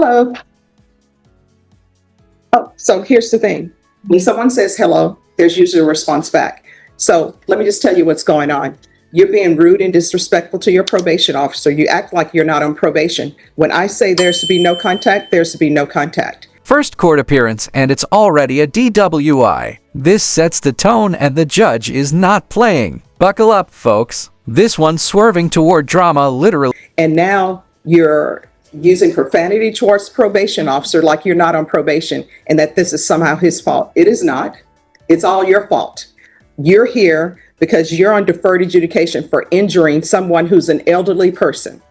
Hello. Oh, so here's the thing. When someone says hello, there's usually a response back. So let me just tell you what's going on. You're being rude and disrespectful to your probation officer. You act like you're not on probation. When I say there's to be no contact, there's to be no contact. First court appearance, and it's already a DWI. This sets the tone, and the judge is not playing. Buckle up, folks. This one's swerving toward drama, literally. And now you're using profanity towards the probation officer like you're not on probation and that this is somehow his fault. It is not. It's all your fault. You're here because you're on deferred adjudication for injuring someone who's an elderly person.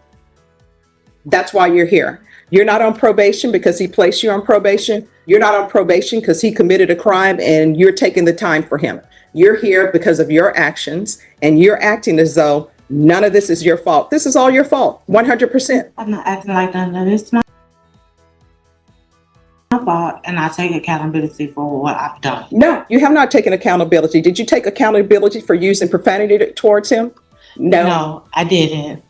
That's why you're here. You're not on probation because he placed you on probation. You're not on probation because he committed a crime and you're taking the time for him. You're here because of your actions and you're acting as though none of this is your fault. This is all your fault, 100%. I'm not acting like none of this. It's my fault, and I take accountability for what I've done. No, you have not taken accountability. Did you take accountability for using profanity towards him? No, I didn't.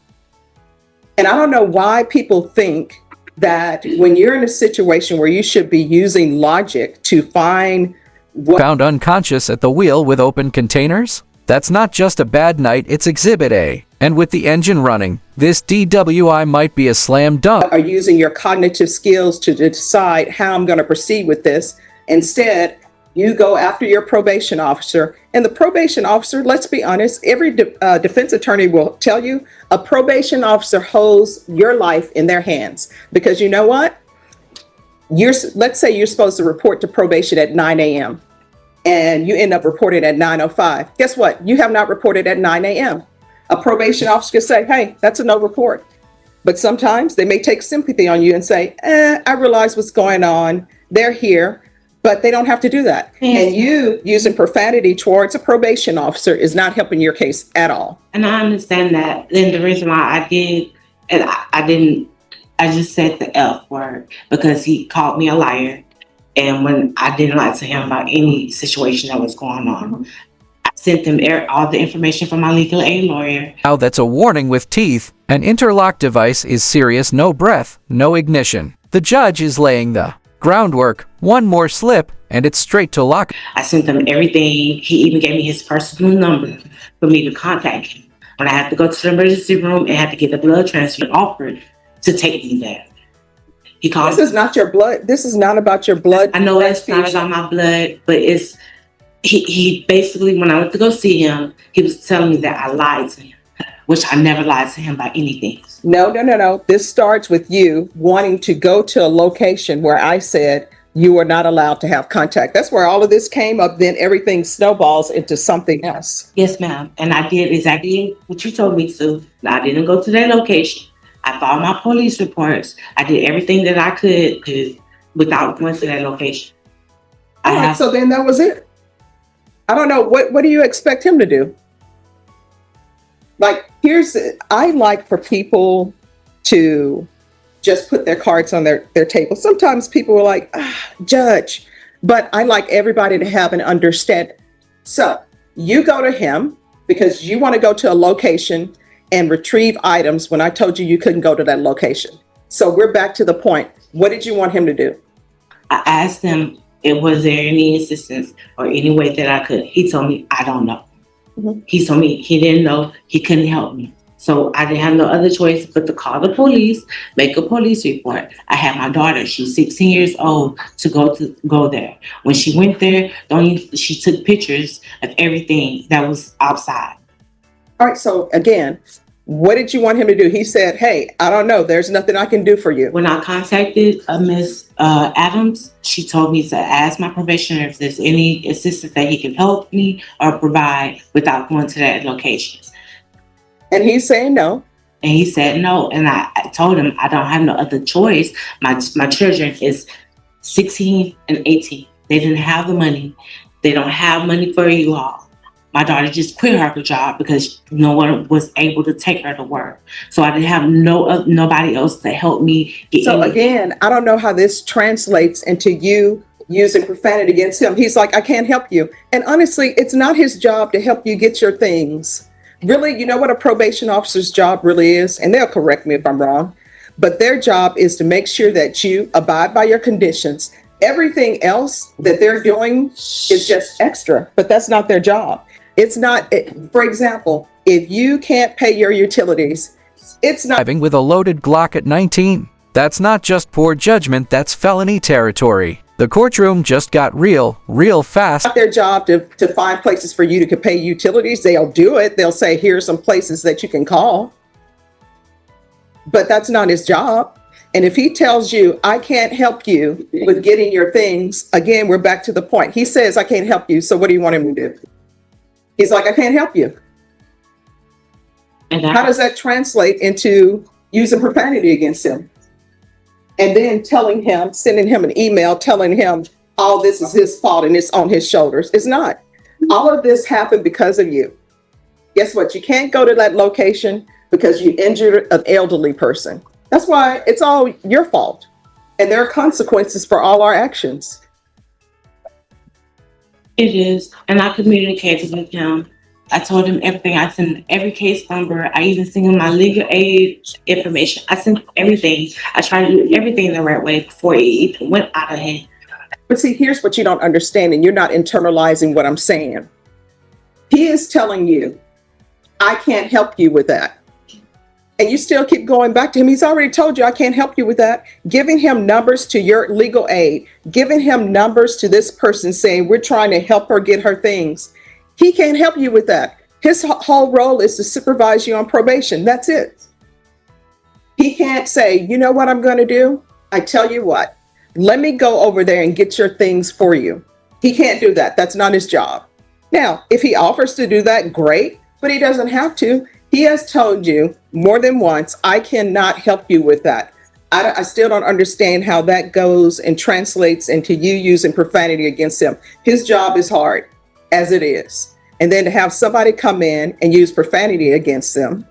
And I don't know why people think that when you're in a situation where you should be using logic to find what... Found unconscious at the wheel with open containers? That's not just a bad night, it's Exhibit A. And with the engine running, this DWI might be a slam dunk. Are using your cognitive skills to decide how I'm going to proceed with this. Instead, you go after your probation officer. And the probation officer, let's be honest, every defense attorney will tell you a probation officer holds your life in their hands. Because you know what? Let's say you're supposed to report to probation at 9 a.m. and you end up reporting at 9:05. Guess what? You have not reported at 9 a.m. A probation officer could say, hey, that's a no report. But sometimes they may take sympathy on you and say, I realize what's going on. They're here, but they don't have to do that. Yes. And you using profanity towards a probation officer is not helping your case at all. And I understand that. And the reason why I did, and I didn't, I just said the F word because he called me a liar. And when I didn't lie to him about any situation that was going on, I sent them all the information from my legal aid lawyer. Now that's a warning with teeth. An interlock device is serious, no breath, no ignition. The judge is laying the groundwork. One more slip, and it's straight to lock. I sent them everything. He even gave me his personal number for me to contact him. When I had to go to the emergency room and had to get the blood transfusion offered to take me there. He called. This is not your blood. This is not about your blood. I know it's not about my blood, but it's he basically, when I went to go see him, he was telling me that I lied to him, which I never lied to him about anything. No. This starts with you wanting to go to a location where I said you are not allowed to have contact. That's where all of this came up. Then everything snowballs into something else. Yes, ma'am. And I did exactly what you told me to. I didn't go to that location. I filed my police reports. I did everything that I could do without going to that location. So then that was it. I don't know. What do you expect him to do? Like, I like for people to just put their cards on their table. Sometimes people are like, judge, but I like everybody to have an understanding. So you go to him because you want to go to a location and retrieve items when I told you couldn't go to that location. So we're back to the point. What did you want him to do? I asked him, was there any assistance or any way that I could? He told me, I don't know. Mm-hmm. He told me he didn't know, he couldn't help me. So I didn't have no other choice but to call the police, make a police report. I had my daughter, she's 16 years old, to go there. When she went there, she took pictures of everything that was outside. All right, so again, what did you want him to do? He said, hey, I don't know. There's nothing I can do for you. When I contacted Miss Adams, she told me to ask my probationer if there's any assistance that he can help me or provide without going to that location. And he's saying no. And he said no. And I told him I don't have no other choice. My children is 16 and 18. They didn't have the money. They don't have money for you all. My daughter just quit her job because no one was able to take her to work. So I didn't have nobody else to help me get So again, I don't know how this translates into you using profanity against him. He's like, I can't help you. And honestly, it's not his job to help you get your things. Really, you know what a probation officer's job really is? And they'll correct me if I'm wrong. but their job is to make sure that you abide by your conditions. Everything else that they're doing is just extra, but that's not their job. It's not, for example, if you can't pay your utilities, it's not Driving with a loaded Glock at 19. That's not just poor judgment, that's felony territory. The courtroom just got real fast. their job to find places for you to pay utilities. They'll do it. They'll say, here's some places that you can call. But that's not his job. And if he tells you, I can't help you with getting your things, again, we're back to the point. He says, I can't help you. So what do you want him to do? He's like, I can't help you. And How does that translate into using profanity against him? And then telling him, sending him an email, telling him all this is his fault and it's on his shoulders. It's not. All of this happened because of you. Guess what? You can't go to that location because you injured an elderly person. That's why it's all your fault. And there are consequences for all our actions. it is. And I communicated with him. I told him everything. I sent every case number. I even sent him my legal aid information. I sent everything. I tried to do everything the right way before it even went out of hand. But see, here's what you don't understand, and you're not internalizing what I'm saying. He is telling you, I can't help you with that. And you still keep going back to him. He's already told you, I can't help you with that. Giving him numbers to your legal aid, giving him numbers to this person saying, we're trying to help her get her things. He can't help you with that. His whole role is to supervise you on probation. That's it. He can't say, you know what I'm going to do? I tell you what, let me go over there and get your things for you. He can't do that. That's not his job. Now, if he offers to do that, great, but he doesn't have to. He has told you more than once, I cannot help you with that. I still don't understand how that goes and translates into you using profanity against him. His job is hard as it is. And then to have somebody come in and use profanity against them,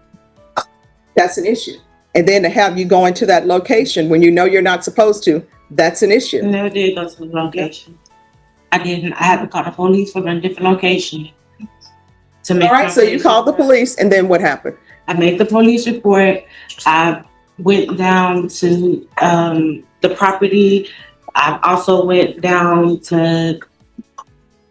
that's an issue. And then to have you go into that location when you know you're not supposed to, that's an I issue. never did go to the location. I didn't. I had to call the police from a different location. To make All right, so you called the police, and then what happened? I made the police report. I went down to the property. I also went down to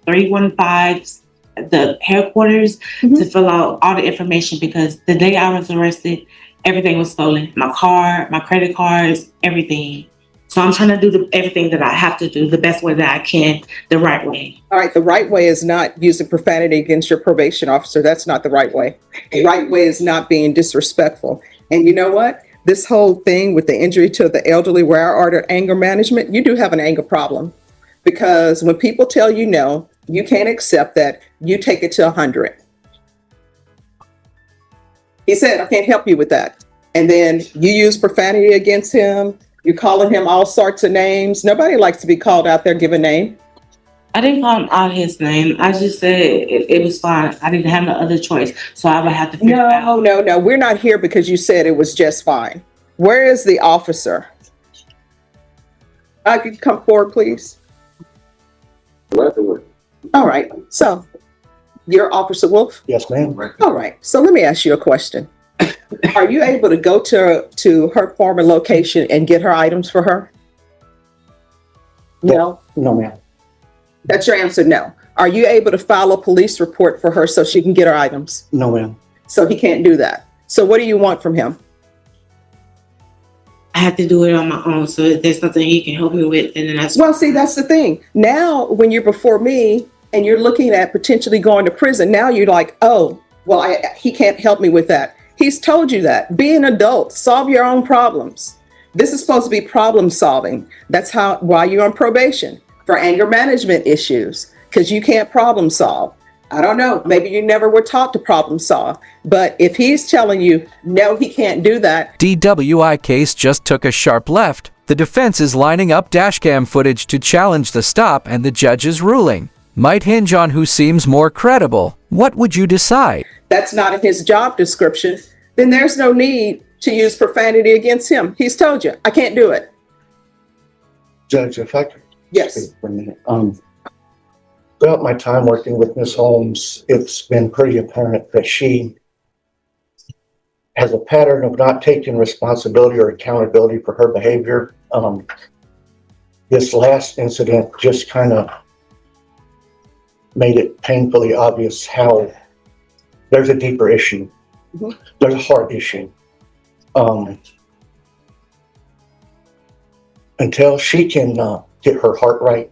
315, the headquarters, to fill out all the information because the day I was arrested, everything was stolen. My car, my credit cards, everything. So I'm trying to do everything that I have to do the best way that I can, the right way. All right, the right way is not using profanity against your probation officer. That's not the right way. The right way is not being disrespectful. And you know what? This whole thing with the injury to the elderly, where I ordered anger management, you do have an anger problem. Because when people tell you no, you can't accept that, you take it to 100. He said, I can't help you with that. And then you use profanity against him. You're calling him all sorts of names. Nobody likes to be called out there, give a name. I didn't call him out his name. I just said it was fine. I didn't have no other choice. So I would have to figure it out. No. We're not here because you said it was just fine. Where is the officer? Could you come forward, please? All right. So you're Officer Wolf? Yes, ma'am. All right. So let me ask you a question. Are you able to go to her former location and get her items for her? No. No, ma'am. That's your answer, no. Are you able to file a police report for her so she can get her items? No, ma'am. So he can't do that. So what do you want from him? I had to do it on my own. So if there's something he can help me with, then that's Well, see, that's the thing. Now, when you're before me and you're looking at potentially going to prison, now you're like, oh, well, he can't help me with that. He's told you that. Be an adult. Solve your own problems. This is supposed to be problem solving. That's why you're on probation, for anger management issues, because you can't problem solve. I don't know. Maybe you never were taught to problem solve. But if he's telling you, no, he can't do that. DWI case just took a sharp left. The defense is lining up dashcam footage to challenge the stop, and the judge's ruling might hinge on who seems more credible. What would you decide? That's not in his job description. Then there's no need to use profanity against him. He's told you, I can't do it. Judge, if I could Yes. speak for a minute. Throughout my time working with Ms. Holmes, it's been pretty apparent that she has a pattern of not taking responsibility or accountability for her behavior. This last incident just kind of made it painfully obvious how there's a deeper issue. Mhm. There's a heart issue. Until she can get her heart right,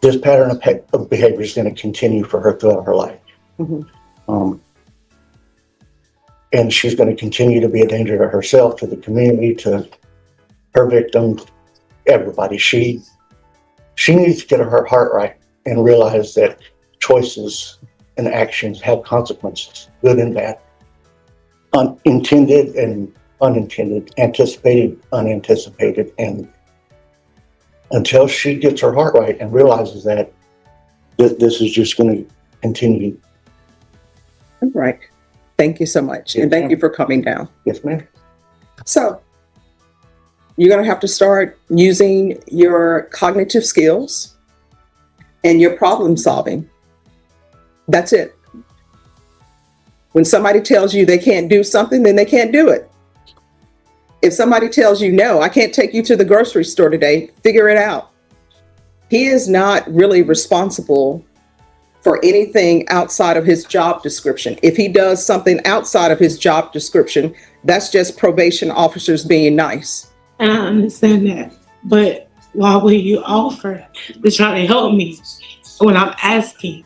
this pattern of behavior is going to continue for her throughout her life. Mhm. And she's going to continue to be a danger to herself, to the community, to her victims, everybody. She needs to get her heart right and realize that choices and actions have consequences, good and bad, intended and unintended, anticipated, unanticipated. And until she gets her heart right and realizes that, this is just going to continue. All right. Thank you so much. And thank you for coming down. Yes, ma'am. So you're going to have to start using your cognitive skills and your problem solving. That's it. When somebody tells you they can't do something, then they can't do it. If somebody tells you, no, I can't take you to the grocery store today, figure it out. He is not really responsible for anything outside of his job description. If he does something outside of his job description, that's just probation officers being nice. And I understand that. But why would you offer to try to help me when I'm asking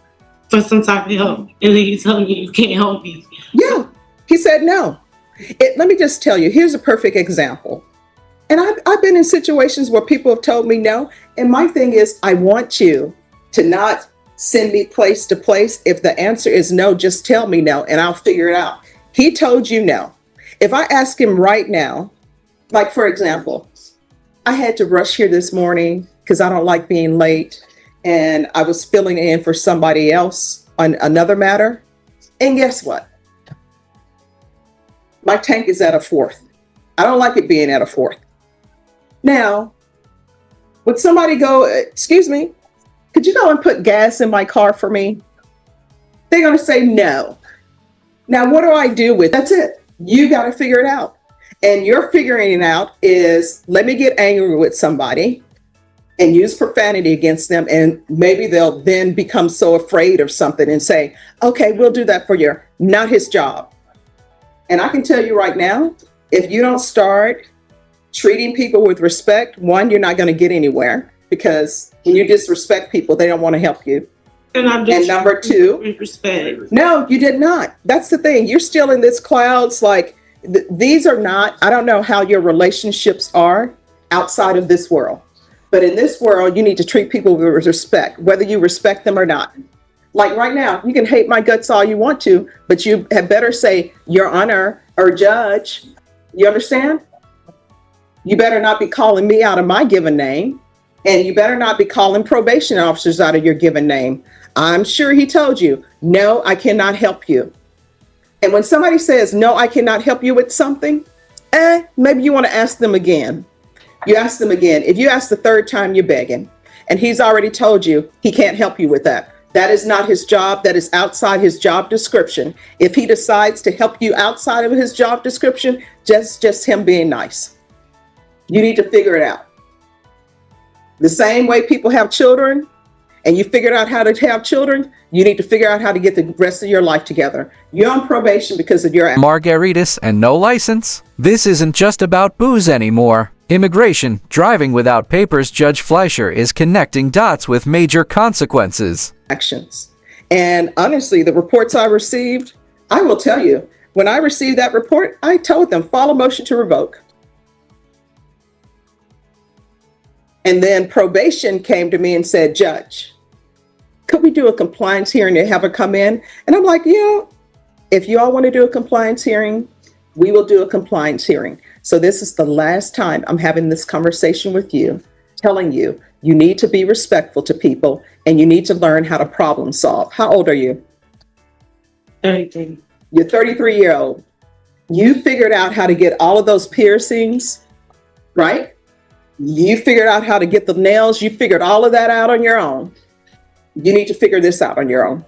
for some type of help? And then you tell me you can't help me. Yeah, he said no. Let me just tell you, here's a perfect example. And I've been in situations where people have told me no. And my thing is, I want you to not send me place to place. If the answer is no, just tell me no and I'll figure it out. He told you no. If I ask him right now, like for example, I had to rush here this morning because I don't like being late. And I was filling in for somebody else on another matter. And guess what? My tank is at a 4th. I don't like it being at a 4th. Now, would somebody go, excuse me, could you go and put gas in my car for me? They're going to say no. Now, what do I do with that's it? You got to figure it out. And your figuring it out is, let me get angry with somebody and use profanity against them. And maybe they'll then become so afraid of something and say, okay, we'll do that for you. Not his job. And I can tell you right now, if you don't start treating people with respect, one, you're not going to get anywhere, because when you disrespect people, they don't want to help you. And number two, respect. No, you did not. That's the thing. You're still in this clouds. Like these are not, I don't know how your relationships are outside of this world, but in this world, you need to treat people with respect, whether you respect them or not. Like right now, you can hate my guts all you want to, but you had better say your honor or judge. You understand? You better not be calling me out of my given name. And you better not be calling probation officers out of your given name. I'm sure he told you, no, I cannot help you. And when somebody says, no, I cannot help you with something, maybe you want to ask them again. You ask them again. If you ask the third time, you're begging. And he's already told you he can't help you with that. That is not his job. That is outside his job description. If he decides to help you outside of his job description, just him being nice. You need to figure it out. The same way people have children and you figured out how to have children, you need to figure out how to get the rest of your life together. You're on probation because of your Margaritas and no license? This isn't just about booze anymore. Immigration, driving without papers. Judge Fleischer is connecting dots with major consequences. actions. And honestly, the reports I received, I will tell you, when I received that report, I told them, file a motion to revoke. And then probation came to me and said, Judge, could we do a compliance hearing and have her come in? And I'm like, yeah, if you all want to do a compliance hearing, we will do a compliance hearing. So this is the last time I'm having this conversation with you, telling you, you need to be respectful to people and you need to learn how to problem solve. How old are you? 33. You're 33-year-old. You figured out how to get all of those piercings, right? You figured out how to get the nails. You figured all of that out on your own. You need to figure this out on your own.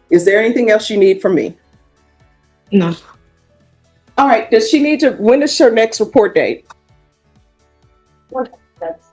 Is there anything else you need from me? No. All right, does she need to, when is her next report date? That's